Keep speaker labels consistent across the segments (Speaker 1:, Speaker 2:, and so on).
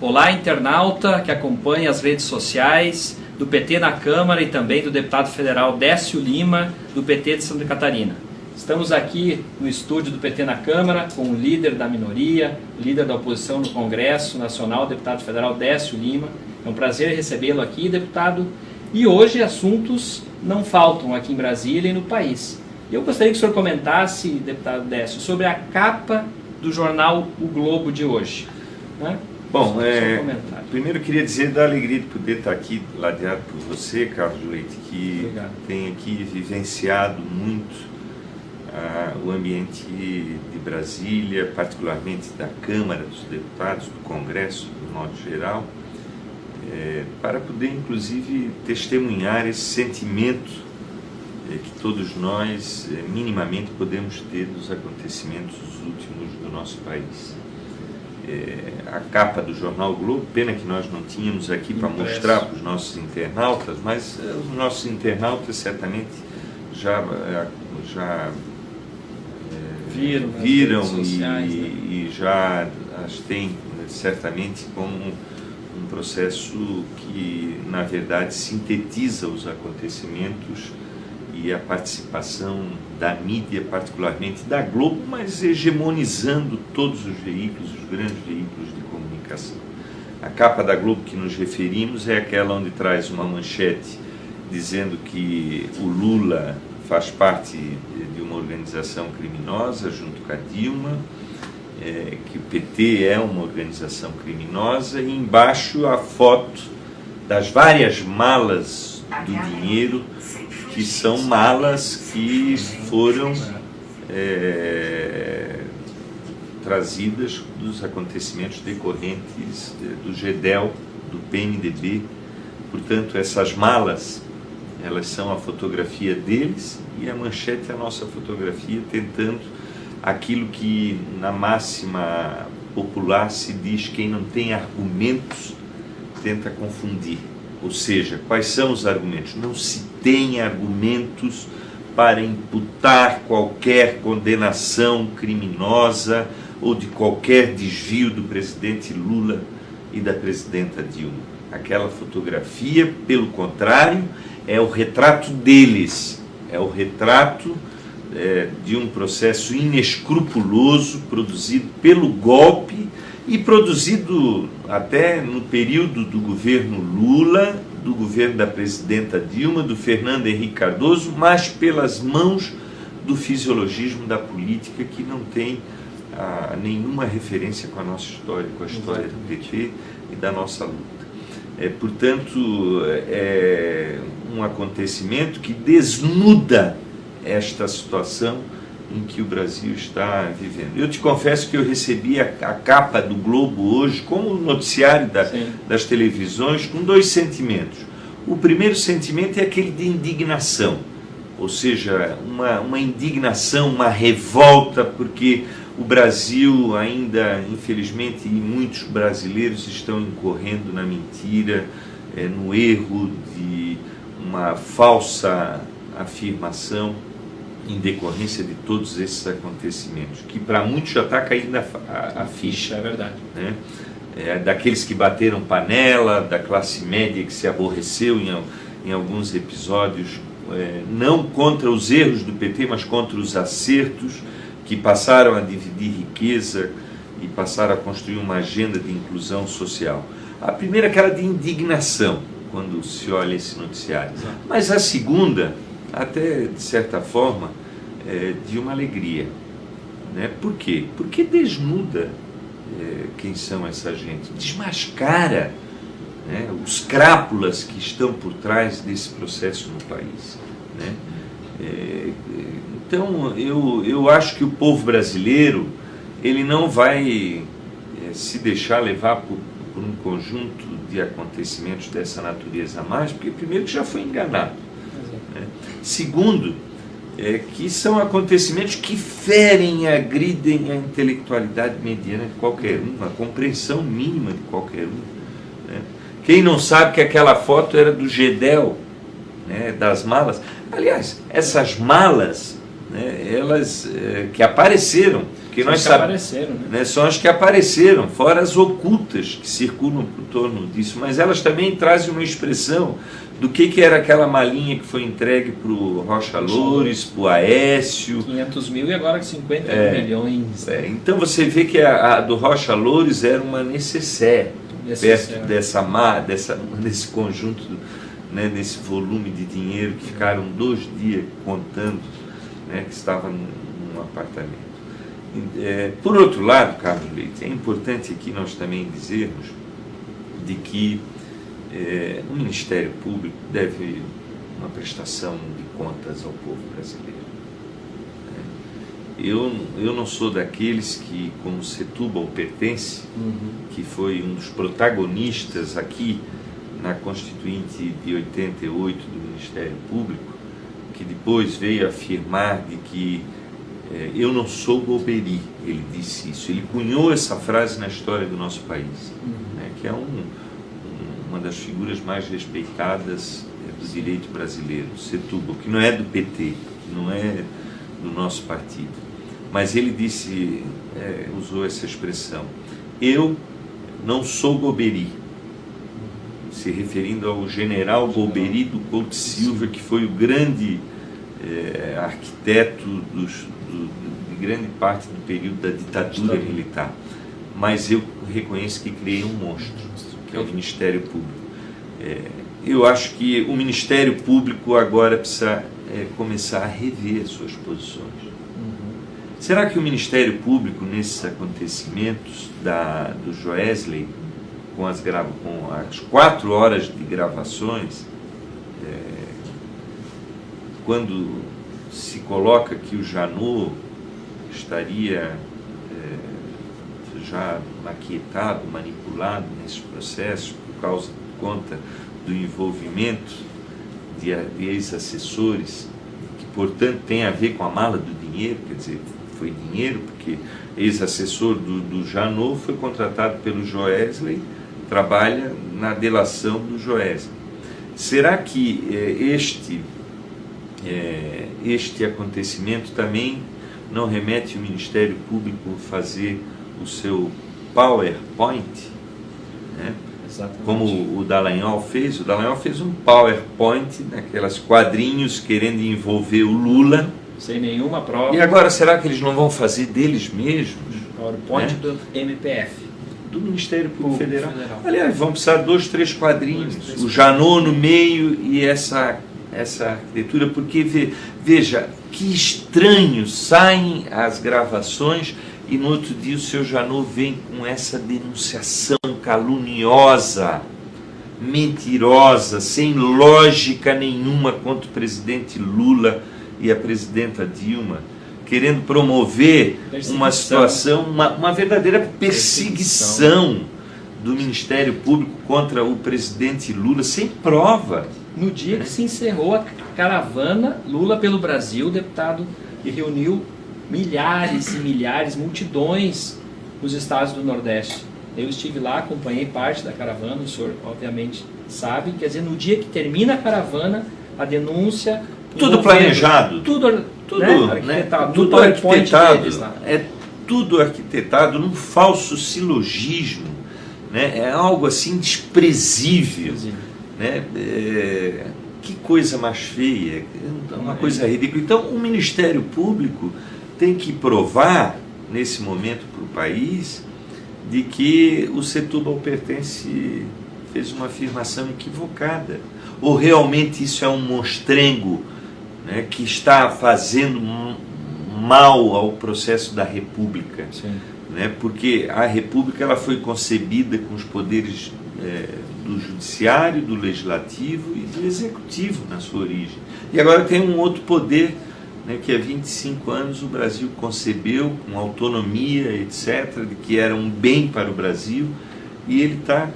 Speaker 1: Olá, internauta que acompanha as redes sociais do PT na Câmara e também do deputado federal Décio Lima, do PT de Santa Catarina. Estamos aqui no estúdio do PT na Câmara com o líder da minoria, líder da oposição no Congresso Nacional, deputado federal Décio Lima. É um prazer recebê-lo aqui, deputado. E hoje assuntos não faltam aqui em Brasília e no país. Eu gostaria que o senhor comentasse, deputado Décio, sobre a capa do jornal O Globo de hoje. Né?
Speaker 2: Bom, primeiro eu queria dizer da alegria de poder estar aqui ladeado por você, Carlos Leite, que
Speaker 1: Obrigado.
Speaker 2: tem aqui vivenciado muito o ambiente de Brasília, particularmente da Câmara dos Deputados, do Congresso, de modo geral, para poder, inclusive, testemunhar esse sentimento que todos nós, minimamente, podemos ter dos acontecimentos últimos do nosso país. A capa do jornal o Globo, pena que nós não tínhamos aqui para mostrar para os nossos internautas, mas os nossos internautas certamente já viram
Speaker 1: sociais,
Speaker 2: e já as têm certamente como um processo que, na verdade, sintetiza os acontecimentos e a participação da mídia, particularmente da Globo, mas hegemonizando todos os veículos, os grandes veículos de comunicação. A capa da Globo que nos referimos é aquela onde traz uma manchete dizendo que o Lula faz parte de uma organização criminosa junto com a Dilma, que o PT é uma organização criminosa, e embaixo a foto das várias malas do dinheiro, que são malas que foram trazidas dos acontecimentos decorrentes do GEDEL, do PMDB. Portanto, essas malas, elas são a fotografia deles e a manchete é a nossa fotografia, tentando aquilo que na máxima popular se diz: quem não tem argumentos tenta confundir. Ou seja, quais são os argumentos? Não se tem argumentos para imputar qualquer condenação criminosa ou de qualquer desvio do presidente Lula e da presidenta Dilma. Aquela fotografia, pelo contrário, é o retrato deles, é o retrato de um processo inescrupuloso produzido pelo golpe e produzido até no período do governo Lula, do governo da presidenta Dilma, do Fernando Henrique Cardoso, mas pelas mãos do fisiologismo da política, que não tem nenhuma referência com a nossa história, com a história do PT e da nossa luta. Portanto, é um acontecimento que desnuda esta situação em que o Brasil está vivendo. Eu te confesso que eu recebi a capa do Globo hoje, como o noticiário das televisões, com dois sentimentos. O primeiro sentimento é aquele de indignação, ou seja, uma indignação, uma revolta, porque o Brasil ainda, infelizmente, e muitos brasileiros estão incorrendo na mentira, no erro de uma falsa afirmação em decorrência de todos esses acontecimentos, que para muitos já está caindo a ficha.
Speaker 1: É verdade.
Speaker 2: Né? Daqueles que bateram panela, da classe média que se aborreceu em alguns episódios, não contra os erros do PT, mas contra os acertos, que passaram a dividir riqueza e passaram a construir uma agenda de inclusão social. A primeira é aquela de indignação, quando se olha esse noticiário. Mas a segunda, até de certa forma, de uma alegria. Né? Por quê? Porque desnuda quem são essa gente, desmascara, né, os crápulas que estão por trás desse processo no país. Né? Então, eu acho que o povo brasileiro ele não vai se deixar levar por um conjunto de acontecimentos dessa natureza a mais, porque primeiro que já foi enganado. Né? Segundo, que são acontecimentos que ferem e agridem a intelectualidade mediana de qualquer um, a compreensão mínima de qualquer um. Né? Quem não sabe que aquela foto era do GEDEL, né, das malas. Aliás, essas malas né, elas que apareceram, que nós sabemos, né, são as que apareceram, fora as ocultas que circulam por torno disso, mas elas também trazem uma expressão do que era aquela malinha que foi entregue para o Rocha Loures, para o Aécio.
Speaker 1: 500 mil e agora 50 milhões.
Speaker 2: Então você vê que a do Rocha Loures era uma necessaire, perto desse conjunto, né, desse volume de dinheiro que ficaram 2 dias contando, né, que estava num apartamento. Por outro lado, Carlos Leite, é importante aqui nós também dizermos de que o Ministério Público deve uma prestação de contas ao povo brasileiro. Eu não sou daqueles que, como Setúbal pertence, que foi um dos protagonistas aqui na Constituinte de 88 do Ministério Público, que depois veio afirmar de que eu não sou Golbery, ele disse isso. Ele cunhou essa frase na história do nosso país, né, que é uma das figuras mais respeitadas do direito brasileiro, Setúbal, que não é do PT, que não é do nosso partido. Mas ele disse, usou essa expressão, eu não sou Golbery, se referindo ao general Golbery do Couto Silva, que foi o grande arquiteto de grande parte do período da ditadura militar. Mas eu reconheço que criei um monstro, que é o Ministério Público. Eu acho que o Ministério Público agora precisa começar a rever as suas posições. Será que o Ministério Público, nesses acontecimentos do Joesley, com as 4 horas de gravações, quando se coloca que o Janot estaria já maquietado, manipulado nesse processo por conta do envolvimento de ex-assessores, que portanto tem a ver com a mala do dinheiro, quer dizer, foi dinheiro porque ex-assessor do Janot foi contratado pelo Joesley, trabalha na delação do Joesley. Será que este acontecimento também não remete o Ministério Público a fazer o seu PowerPoint, né? Como o Dallagnol fez? O Dallagnol fez um PowerPoint, naquelas quadrinhos querendo envolver o Lula.
Speaker 1: Sem nenhuma prova.
Speaker 2: E agora, será que eles não vão fazer deles mesmos?
Speaker 1: PowerPoint, né? Do MPF.
Speaker 2: Do Ministério Público Federal. Aliás, vão precisar 2, 3 quadrinhos. O Janot no meio e essa arquitetura, porque veja, que estranho, saem as gravações e no outro dia o seu Janot vem com essa denunciação caluniosa, mentirosa, sem lógica nenhuma contra o presidente Lula e a presidenta Dilma, querendo promover uma situação, uma verdadeira perseguição do Ministério Público contra o presidente Lula, sem prova.
Speaker 1: No dia que se encerrou a caravana Lula pelo Brasil, o deputado que reuniu milhares e milhares, multidões nos estados do Nordeste. Eu estive lá, acompanhei parte da caravana, o senhor obviamente sabe, quer dizer, no dia que termina a caravana, a denúncia...
Speaker 2: Tudo planejado.
Speaker 1: Tudo arquitetado.
Speaker 2: Tudo arquitetado. É tudo arquitetado num falso silogismo, né? É algo assim desprezível. Né? Que coisa mais feia, uma coisa ridícula. Então o Ministério Público tem que provar nesse momento para o país de que o Setúbal fez uma afirmação equivocada, ou realmente isso é um monstrengo, né, que está fazendo mal ao processo da República, né, porque a República ela foi concebida com os poderes do Judiciário, do Legislativo e do Executivo na sua origem. E agora tem um outro poder, né, que há 25 anos o Brasil concebeu com autonomia, etc., de que era um bem para o Brasil, e ele está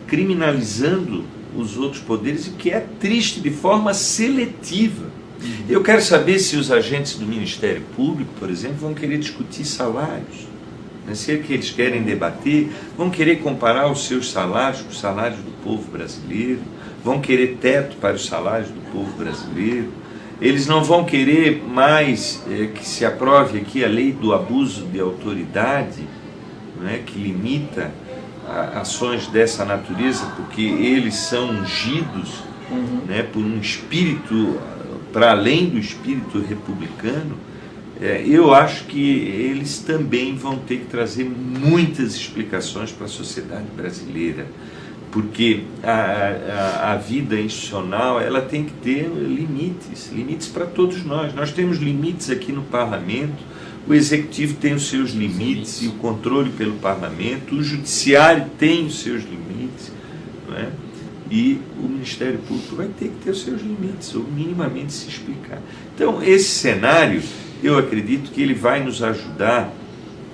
Speaker 2: criminalizando os outros poderes, o que é triste, de forma seletiva. Eu quero saber se os agentes do Ministério Público, por exemplo, vão querer discutir salários. Se é que eles querem debater, vão querer comparar os seus salários com os salários do povo brasileiro, vão querer teto para os salários do povo brasileiro. Eles não vão querer mais que se aprove aqui a lei do abuso de autoridade, né, que limita ações dessa natureza, porque eles são ungidos, né, por um espírito, para além do espírito republicano. Eu acho que eles também vão ter que trazer muitas explicações para a sociedade brasileira, porque a vida institucional ela tem que ter limites para todos nós. Nós temos limites aqui no parlamento, o executivo tem os seus limites e o controle pelo parlamento, o judiciário tem os seus limites, não é? E o Ministério Público vai ter que ter os seus limites, ou minimamente se explicar. Então, esse cenário, eu acredito que ele vai nos ajudar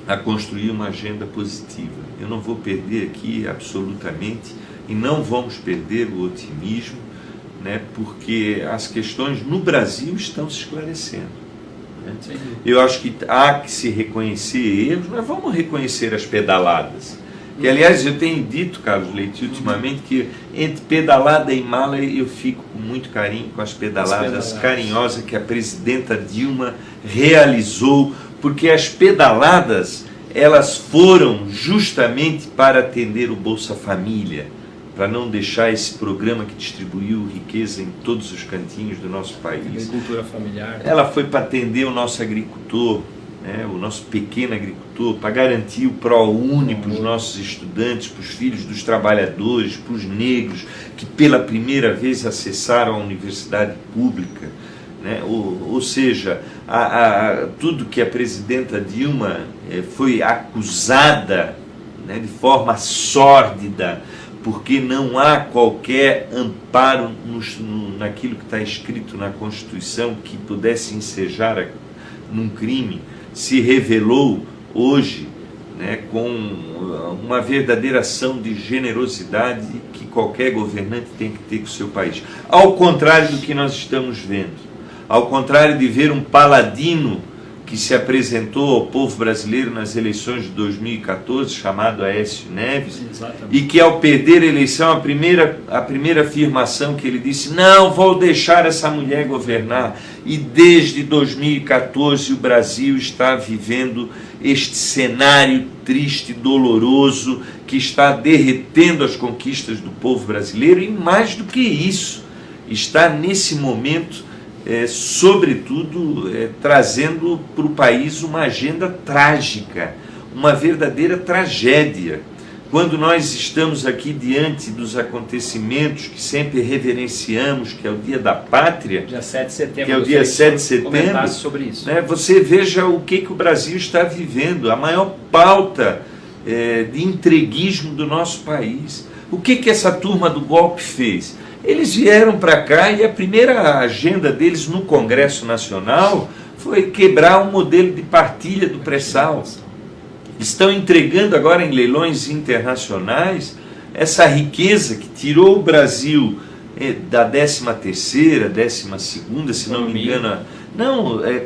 Speaker 2: a construir uma agenda positiva. Eu não vou perder aqui absolutamente, e não vamos perder o otimismo, né, porque as questões no Brasil estão se esclarecendo. Né? Eu acho que há que se reconhecer erros, mas vamos reconhecer as pedaladas. Que, aliás, eu tenho dito, Carlos Leite, ultimamente, que entre pedalada e mala eu fico com muito carinho com as pedaladas carinhosas que a presidenta Dilma realizou, porque as pedaladas elas foram justamente para atender o Bolsa Família, para não deixar esse programa que distribuiu riqueza em todos os cantinhos do nosso país.
Speaker 1: Agricultura familiar.
Speaker 2: Ela foi para atender o nosso agricultor, né, o nosso pequeno agricultor, para garantir o ProUni para os nossos estudantes, para os filhos dos trabalhadores, para os negros que pela primeira vez acessaram a universidade pública. Né? Ou seja, tudo que a presidenta Dilma foi acusada, né, de forma sórdida, porque não há qualquer amparo naquilo que está escrito na Constituição que pudesse ensejar num crime, se revelou hoje, né, com uma verdadeira ação de generosidade que qualquer governante tem que ter com o seu país. Ao contrário do que nós estamos vendo, ao contrário de ver um paladino que se apresentou ao povo brasileiro nas eleições de 2014, chamado Aécio Neves, e que ao perder a eleição, a primeira afirmação que ele disse, não vou deixar essa mulher governar, e desde 2014 o Brasil está vivendo este cenário triste, doloroso, que está derretendo as conquistas do povo brasileiro, e mais do que isso, está nesse momento sobretudo trazendo para o país uma agenda trágica, uma verdadeira tragédia. Quando nós estamos aqui diante dos acontecimentos que sempre reverenciamos, que é o Dia da Pátria,
Speaker 1: dia 7 de setembro,
Speaker 2: que é o dia 7 de setembro,
Speaker 1: sobre isso.
Speaker 2: Né, você veja o que o Brasil está vivendo, a maior pauta de entreguismo do nosso país. O que essa turma do golpe fez? Eles vieram para cá e a primeira agenda deles no Congresso Nacional foi quebrar o modelo de partilha do pré-sal. Estão entregando agora em leilões internacionais essa riqueza que tirou o Brasil da 13ª, 12ª, se não me engano,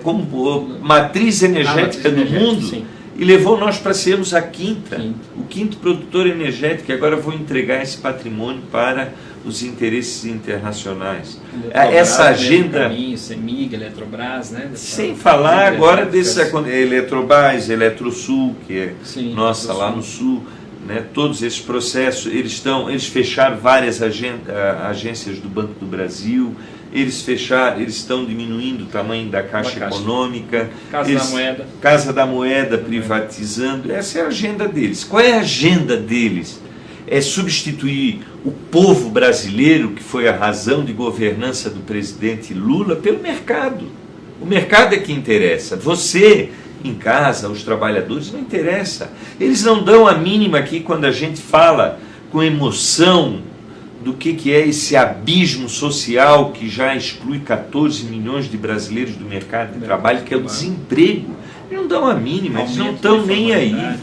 Speaker 2: como matriz energética do mundo. Sim. E levou nós para sermos o quinto produtor energético, e agora vou entregar esse patrimônio para os interesses internacionais. Essa agenda...
Speaker 1: CEMIG, Eletrobras, né?
Speaker 2: Sem falar agora desse Eletrobras, Eletrosul, que é nossa lá no Sul, né? Todos esses processos, eles fecharam várias agências do Banco do Brasil, eles estão diminuindo o tamanho da Caixa Econômica, Casa da Moeda privatizando. Essa é a agenda deles. Qual é a agenda deles? É substituir o povo brasileiro, que foi a razão de governança do presidente Lula, pelo mercado. O mercado é que interessa. Você, em casa, os trabalhadores, não interessa. Eles não dão a mínima aqui quando a gente fala com emoção do que é esse abismo social que já exclui 14 milhões de brasileiros do mercado de trabalho, que é o desemprego. Eles não dão a mínima, eles não estão nem aí. Né?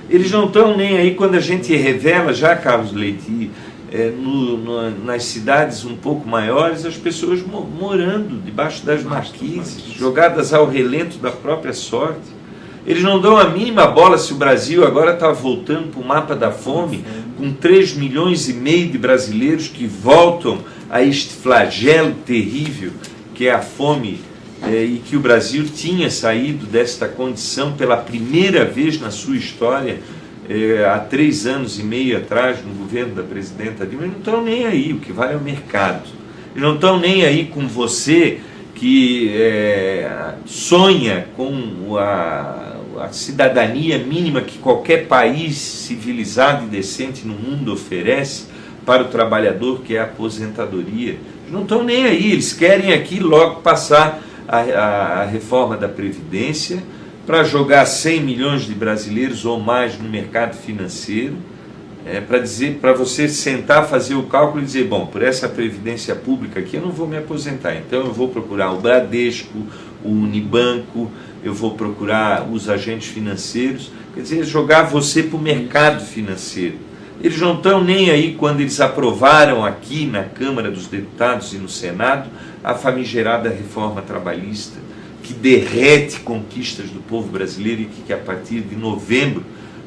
Speaker 2: Eles não estão nem aí quando a gente revela, já, Carlos Leite, nas cidades um pouco maiores, as pessoas morando debaixo das marquises, jogadas ao relento da própria sorte. Eles não dão a mínima bola se o Brasil agora está voltando para o mapa da fome, com 3,5 milhões de brasileiros que voltam a este flagelo terrível que é a fome, e que o Brasil tinha saído desta condição pela primeira vez na sua história, há 3 anos e meio atrás, no governo da presidenta Dilma. Eles não estão nem aí, o que vai é o mercado. Eles não estão nem aí com você que sonha com a cidadania mínima que qualquer país civilizado e decente no mundo oferece para o trabalhador, que é a aposentadoria. Eles não estão nem aí, eles querem aqui logo passar a reforma da Previdência para jogar 100 milhões de brasileiros ou mais no mercado financeiro, para você sentar, fazer o cálculo e dizer, bom, por essa Previdência Pública aqui eu não vou me aposentar, então eu vou procurar o Bradesco, o Unibanco, eu vou procurar os agentes financeiros, quer dizer, jogar você para o mercado financeiro. Eles não estão nem aí quando eles aprovaram aqui na Câmara dos Deputados e no Senado a famigerada reforma trabalhista, que derrete conquistas do povo brasileiro e que a partir de novembro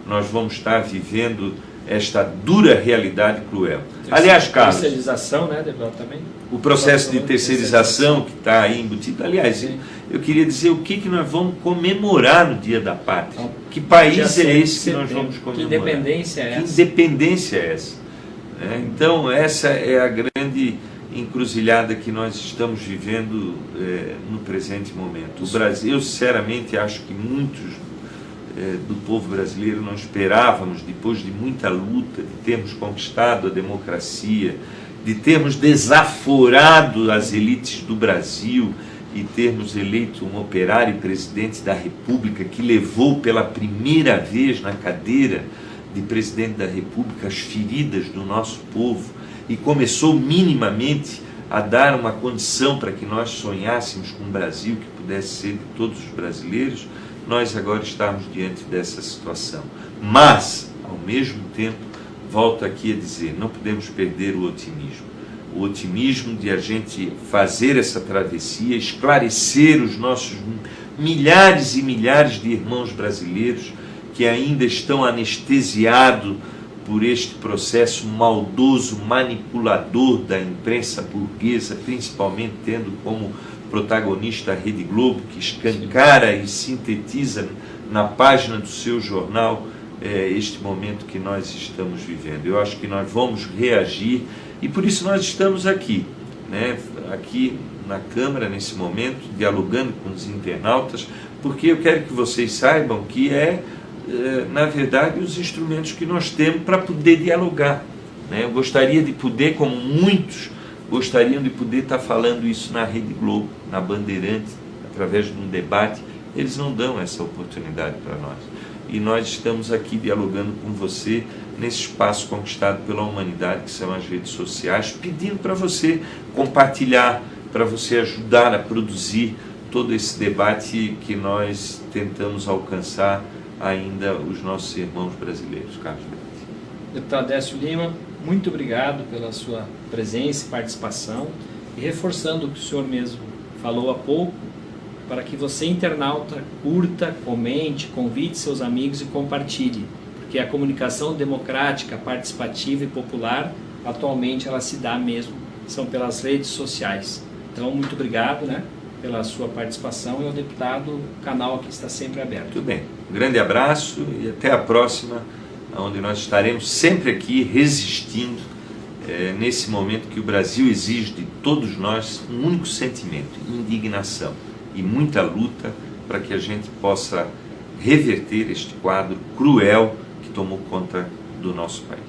Speaker 2: nós vamos estar vivendo esta dura realidade cruel. Aliás, Carlos,
Speaker 1: terceirização, né, deputado, também?
Speaker 2: O processo de terceirização que está aí embutido. Aliás, eu queria dizer o que nós vamos comemorar no Dia da Pátria. Que país é esse que nós vamos comemorar?
Speaker 1: Que independência é essa?
Speaker 2: Que independência é essa? Então, essa é a grande encruzilhada que nós estamos vivendo no presente momento. O Brasil, eu sinceramente acho que muitos do povo brasileiro não esperávamos, depois de muita luta, de termos conquistado a democracia, de termos desaforado as elites do Brasil e termos eleito um operário e presidente da República que levou pela primeira vez na cadeira de presidente da República as feridas do nosso povo e começou minimamente a dar uma condição para que nós sonhássemos com um Brasil que pudesse ser de todos os brasileiros. Nós agora estamos diante dessa situação. Mas, ao mesmo tempo, volto aqui a dizer, não podemos perder o otimismo. O otimismo de a gente fazer essa travessia, esclarecer os nossos milhares e milhares de irmãos brasileiros que ainda estão anestesiados por este processo maldoso, manipulador da imprensa burguesa, principalmente tendo como protagonista a Rede Globo, que escancara e sintetiza na página do seu jornal este momento que nós estamos vivendo. Eu acho que nós vamos reagir e por isso nós estamos aqui, aqui na Câmara nesse momento, dialogando com os internautas, porque eu quero que vocês saibam que na verdade, os instrumentos que nós temos para poder dialogar. Eu gostaria de poder, como muitos gostariam de poder estar falando isso na Rede Globo, na Bandeirantes, através de um debate. Eles não dão essa oportunidade para nós. E nós estamos aqui dialogando com você nesse espaço conquistado pela humanidade, que são as redes sociais, pedindo para você compartilhar, para você ajudar a produzir todo esse debate que nós tentamos alcançar ainda os nossos irmãos brasileiros. Carlos Brett.
Speaker 1: Deputado Décio Lima, muito obrigado pela sua presença e participação e reforçando o que o senhor mesmo falou há pouco, para que você, internauta, curta, comente, convide seus amigos e compartilhe, porque a comunicação democrática, participativa e popular, atualmente ela se dá mesmo, são pelas redes sociais. Então, muito obrigado, pela sua participação e ao deputado, o canal aqui está sempre aberto.
Speaker 2: Tudo bem, um grande abraço e até a próxima, onde nós estaremos sempre aqui resistindo nesse momento que o Brasil exige de todos nós um único sentimento, indignação e muita luta para que a gente possa reverter este quadro cruel que tomou conta do nosso país.